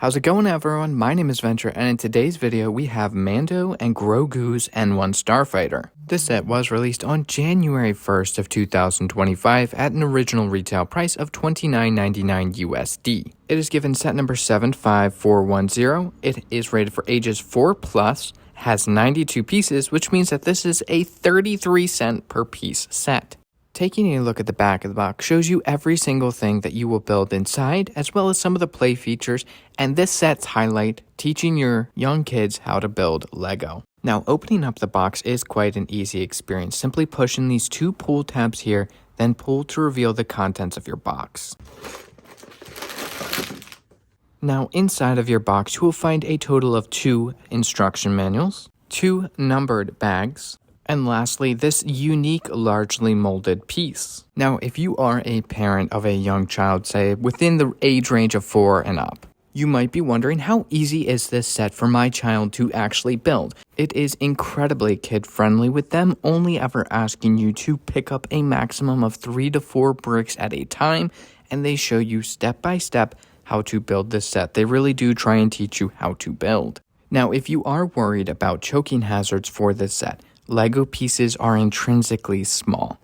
How's it going, everyone? My name is Venture, and in today's video we have Mando and Grogu's N-1 Starfighter. This set was released on January 1st of 2025 at an original retail price of $29.99 USD. It is given set number 75410. It is rated for ages 4+, has 92 pieces, which means that this is a 33-cent per piece set. Taking a look at the back of the box shows you every single thing that you will build inside, as well as some of the play features, and this set's highlight, teaching your young kids how to build Lego. Now, opening up the box is quite an easy experience. Simply pushing these two pull tabs here, then pull to reveal the contents of your box. Now, inside of your box, you will find a total of 2 instruction manuals, 2 numbered bags, and lastly, this unique, largely molded piece. Now, if you are a parent of a young child, say within the age range of 4 and up, you might be wondering, how easy is this set for my child to actually build? It is incredibly kid-friendly, with them only ever asking you to pick up a maximum of 3 to 4 bricks at a time, and they show you step by step how to build this set. They really do try and teach you how to build. Now, if you are worried about choking hazards for this set, Lego pieces are intrinsically small.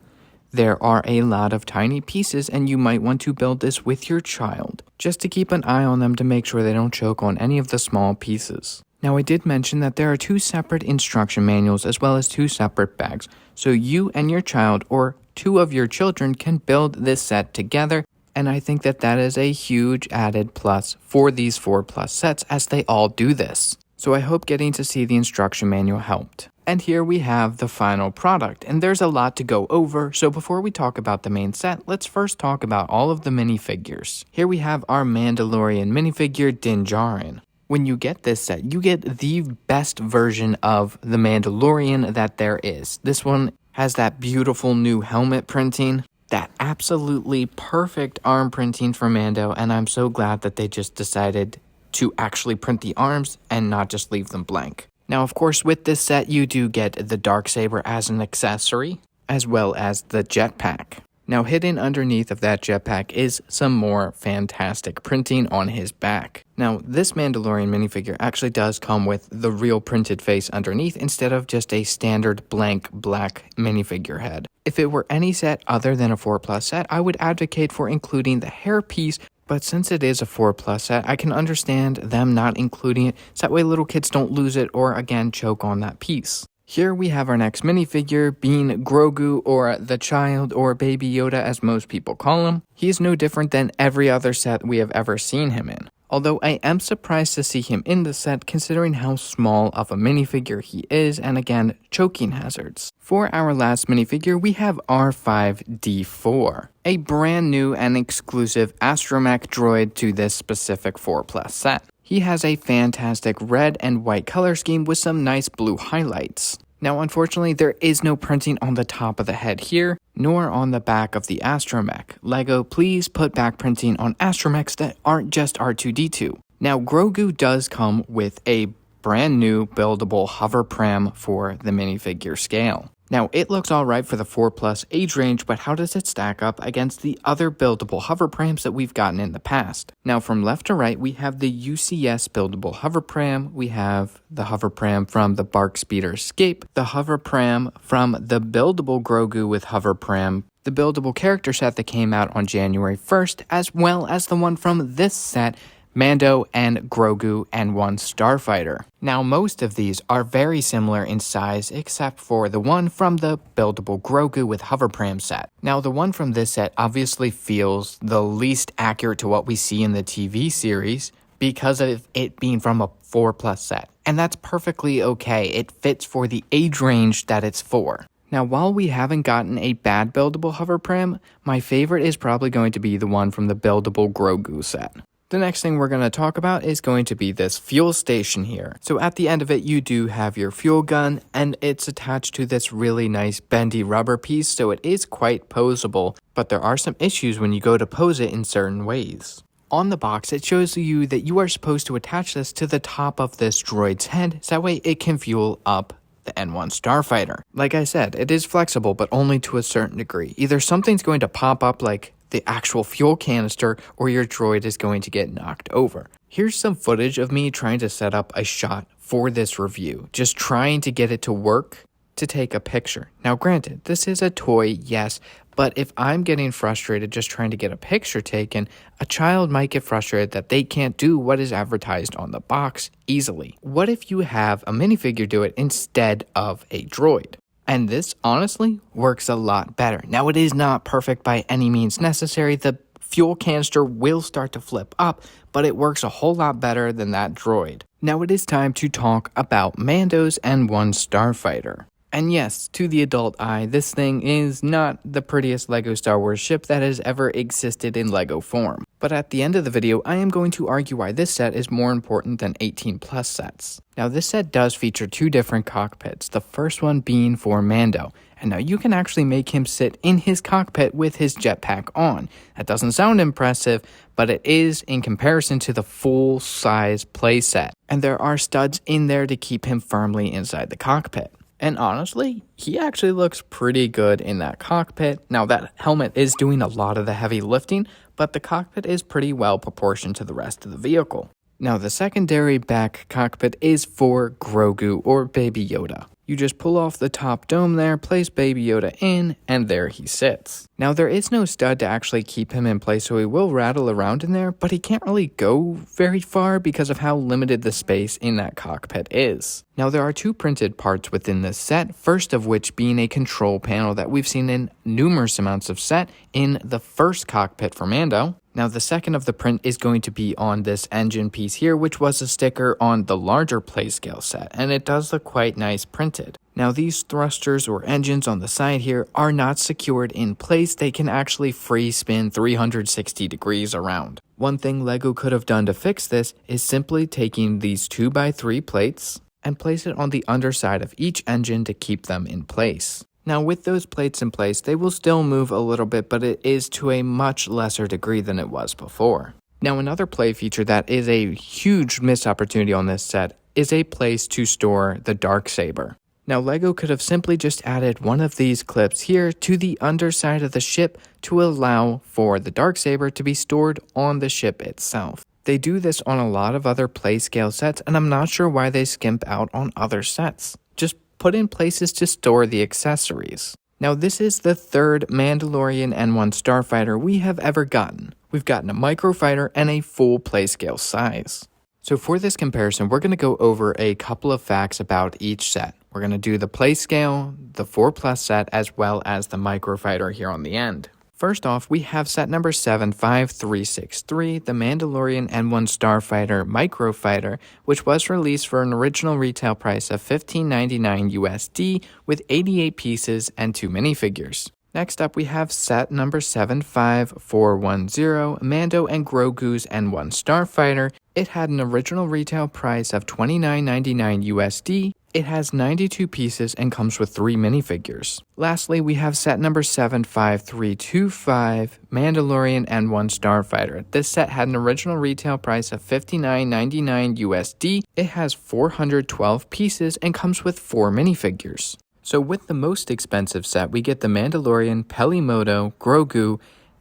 There are a lot of tiny pieces, and you might want to build this with your child, just to keep an eye on them to make sure they don't choke on any of the small pieces. Now, I did mention that there are 2 separate instruction manuals as well as 2 separate bags, so you and your child or 2 of your children can build this set together, and I think that that is a huge added plus for these 4+ sets, as they all do this. So I hope getting to see the instruction manual helped. And here we have the final product, and there's a lot to go over, so before we talk about the main set, let's first talk about all of the minifigures. Here we have our Mandalorian minifigure, Din Djarin. When you get this set, you get the best version of the Mandalorian that there is. This one has that beautiful new helmet printing, that absolutely perfect arm printing for Mando, and I'm so glad that they just decided to actually print the arms and not just leave them blank. Now, of course, with this set, you do get the Darksaber as an accessory, as well as the jetpack. Now, hidden underneath of that jetpack is some more fantastic printing on his back. Now, this Mandalorian minifigure actually does come with the real printed face underneath, instead of just a standard blank black minifigure head. If it were any set other than a 4+ set, I would advocate for including the hairpiece, but since it is a 4+ set, I can understand them not including it, so that way little kids don't lose it or again choke on that piece. Here we have our next minifigure, being Grogu, or the child, or Baby Yoda as most people call him. He is no different than every other set we have ever seen him in. Although I am surprised to see him in the set, considering how small of a minifigure he is, and again, choking hazards. For our last minifigure, we have R5-D4, a brand new and exclusive astromech droid to this specific 4+ set. He has a fantastic red and white color scheme with some nice blue highlights. Now, unfortunately, there is no printing on the top of the head here, nor on the back of the astromech. Lego, please put back printing on astromechs that aren't just R2-D2. Now, Grogu does come with a brand new buildable hover pram for the minifigure scale. Now, it looks alright for the 4+ age range, but how does it stack up against the other buildable hover prams that we've gotten in the past? Now, from left to right, we have the UCS buildable hover pram, we have the hover pram from the Bark Speeder Escape, the hover pram from the buildable Grogu with hover pram, the buildable character set that came out on January 1st, as well as the one from this set, Mando and Grogu N-1 Starfighter. Now, most of these are very similar in size, except for the one from the buildable Grogu with hover pram set. Now, the one from this set obviously feels the least accurate to what we see in the TV series, because of it being from a 4+ set. And that's perfectly okay. It fits for the age range that it's for. Now, while we haven't gotten a bad buildable hover pram, my favorite is probably going to be the one from the buildable Grogu set. The next thing we're going to talk about is going to be this fuel station here. So at the end of it, you do have your fuel gun, and it's attached to this really nice bendy rubber piece, so it is quite poseable, but there are some issues when you go to pose it in certain ways. On the box, it shows you that you are supposed to attach this to the top of this droid's head, so that way it can fuel up the N-1 Starfighter. Like I said, it is flexible, but only to a certain degree. Either something's going to pop up like the actual fuel canister, or your droid is going to get knocked over. Here's some footage of me trying to set up a shot for this review, just trying to get it to work to take a picture. Now granted, this is a toy, yes, but if I'm getting frustrated just trying to get a picture taken, a child might get frustrated that they can't do what is advertised on the box easily. What if you have a minifigure do it instead of a droid? And this honestly works a lot better. Now it is not perfect by any means necessary. The fuel canister will start to flip up, but it works a whole lot better than that droid. Now it is time to talk about Mando's N-1 Starfighter. And yes, to the adult eye, this thing is not the prettiest LEGO Star Wars ship that has ever existed in LEGO form. But at the end of the video, I am going to argue why this set is more important than 18 plus sets. Now this set does feature two different cockpits, the first one being for Mando. And now you can actually make him sit in his cockpit with his jetpack on. That doesn't sound impressive, but it is in comparison to the full-size playset. And there are studs in there to keep him firmly inside the cockpit. And honestly, he actually looks pretty good in that cockpit. Now that helmet is doing a lot of the heavy lifting, but the cockpit is pretty well proportioned to the rest of the vehicle. Now the secondary back cockpit is for Grogu or Baby Yoda. You just pull off the top dome there, place Baby Yoda in, and there he sits. Now there is no stud to actually keep him in place, so he will rattle around in there, but he can't really go very far because of how limited the space in that cockpit is. Now there are two printed parts within this set, first of which being a control panel that we've seen in numerous amounts of set in the first cockpit for Mando. Now the second of the print is going to be on this engine piece here, which was a sticker on the larger playscale set, and it does look quite nice printed. Now these thrusters or engines on the side here are not secured in place, they can actually free spin 360 degrees around. One thing LEGO could have done to fix this is simply taking these 2x3 plates and place it on the underside of each engine to keep them in place. Now with those plates in place, they will still move a little bit, but it is to a much lesser degree than it was before. Now another play feature that is a huge missed opportunity on this set is a place to store the Darksaber. Now LEGO could have simply just added one of these clips here to the underside of the ship to allow for the Darksaber to be stored on the ship itself. They do this on a lot of other playscale sets, and I'm not sure why they skimp out on other sets. Just put in places to store the accessories. Now this is the third Mandalorian N-1 Starfighter we have ever gotten. We've gotten a microfighter and a full playscale size. So for this comparison, we're going to go over a couple of facts about each set. We're going to do the playscale, the 4+ set, as well as the microfighter here on the end. First off, we have set number 75363, the Mandalorian N-1 Starfighter Microfighter, which was released for an original retail price of $15.99 USD with 88 pieces and 2 minifigures. Next up, we have set number 75410, Mando and Grogu's N-1 Starfighter. It had an original retail price of $29.99 USD. It has 92 pieces and comes with 3 minifigures. Lastly, we have set number 75325, Mandalorian N-1 Starfighter. This set had an original retail price of $59.99 USD. It has 412 pieces and comes with 4 minifigures. So with the most expensive set, we get the Mandalorian, Pelimoto, Grogu,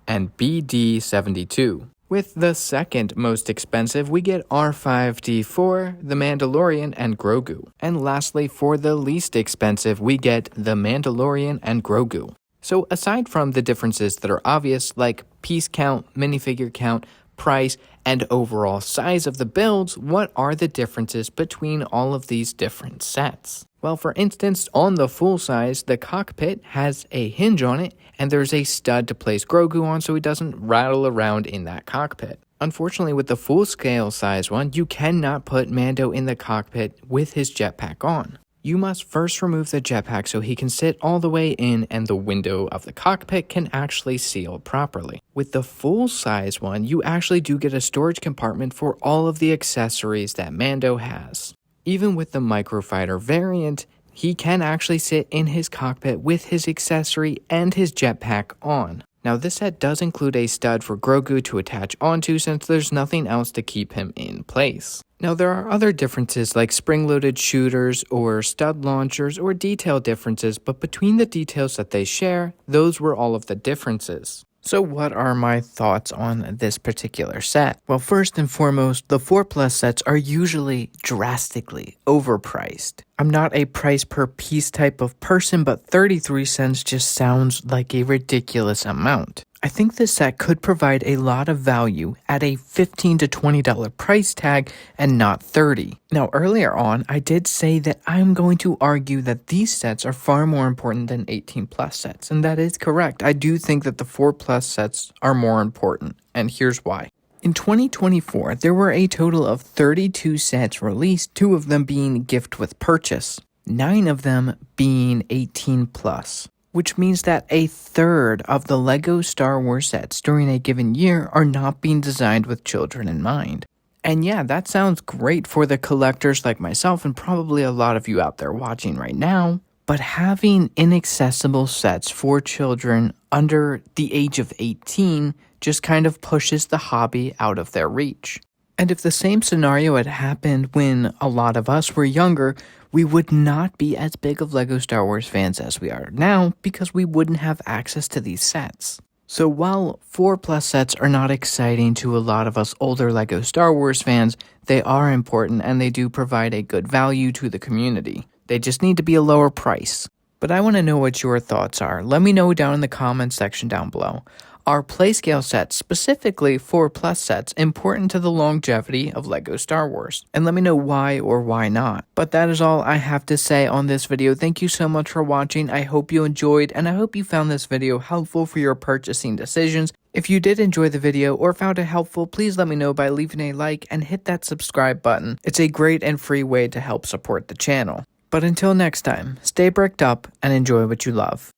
and BD-72. With the second most expensive, we get R5-D4, the Mandalorian, and Grogu. And lastly, for the least expensive, we get the Mandalorian and Grogu. So aside from the differences that are obvious, like piece count, minifigure count, price, and overall size of the builds, what are the differences between all of these different sets? Well, for instance, on the full size, the cockpit has a hinge on it, and there's a stud to place Grogu on so he doesn't rattle around in that cockpit. Unfortunately, with the full-scale size one, you cannot put Mando in the cockpit with his jetpack on. You must first remove the jetpack so he can sit all the way in and the window of the cockpit can actually seal properly. With the full-size one, you actually do get a storage compartment for all of the accessories that Mando has. Even with the microfighter variant, he can actually sit in his cockpit with his accessory and his jetpack on. Now this set does include a stud for Grogu to attach onto since there's nothing else to keep him in place. Now there are other differences like spring-loaded shooters or stud launchers or detail differences, but between the details that they share, those were all of the differences. So what are my thoughts on this particular set? Well, first and foremost, the 4 Plus sets are usually drastically overpriced. I'm not a price per piece type of person, but 33 cents just sounds like a ridiculous amount. I think this set could provide a lot of value at a $15 to $20 price tag and not $30. Now, earlier on, I did say that I'm going to argue that these sets are far more important than 18 plus sets, and that is correct. I do think that the 4 plus sets are more important, and here's why. In 2024, there were a total of 32 sets released, 2 of them being gift with purchase, 9 of them being 18 plus. Which means that a third of the LEGO Star Wars sets during a given year are not being designed with children in mind. And yeah, that sounds great for the collectors like myself and probably a lot of you out there watching right now, but having inaccessible sets for children under the age of 18 just kind of pushes the hobby out of their reach. And if the same scenario had happened when a lot of us were younger, we would not be as big of LEGO Star Wars fans as we are now because we wouldn't have access to these sets. So while 4 Plus sets are not exciting to a lot of us older LEGO Star Wars fans, they are important and they do provide a good value to the community. They just need to be a lower price. But I want to know what your thoughts are. Let me know down in the comments section down below. Are playscale sets, specifically 4 Plus sets, important to the longevity of LEGO Star Wars? And let me know why or why not. But that is all I have to say on this video. Thank you so much for watching. I hope you enjoyed, and I hope you found this video helpful for your purchasing decisions. If you did enjoy the video or found it helpful, please let me know by leaving a like and hit that subscribe button. It's a great and free way to help support the channel. But until next time, stay bricked up and enjoy what you love.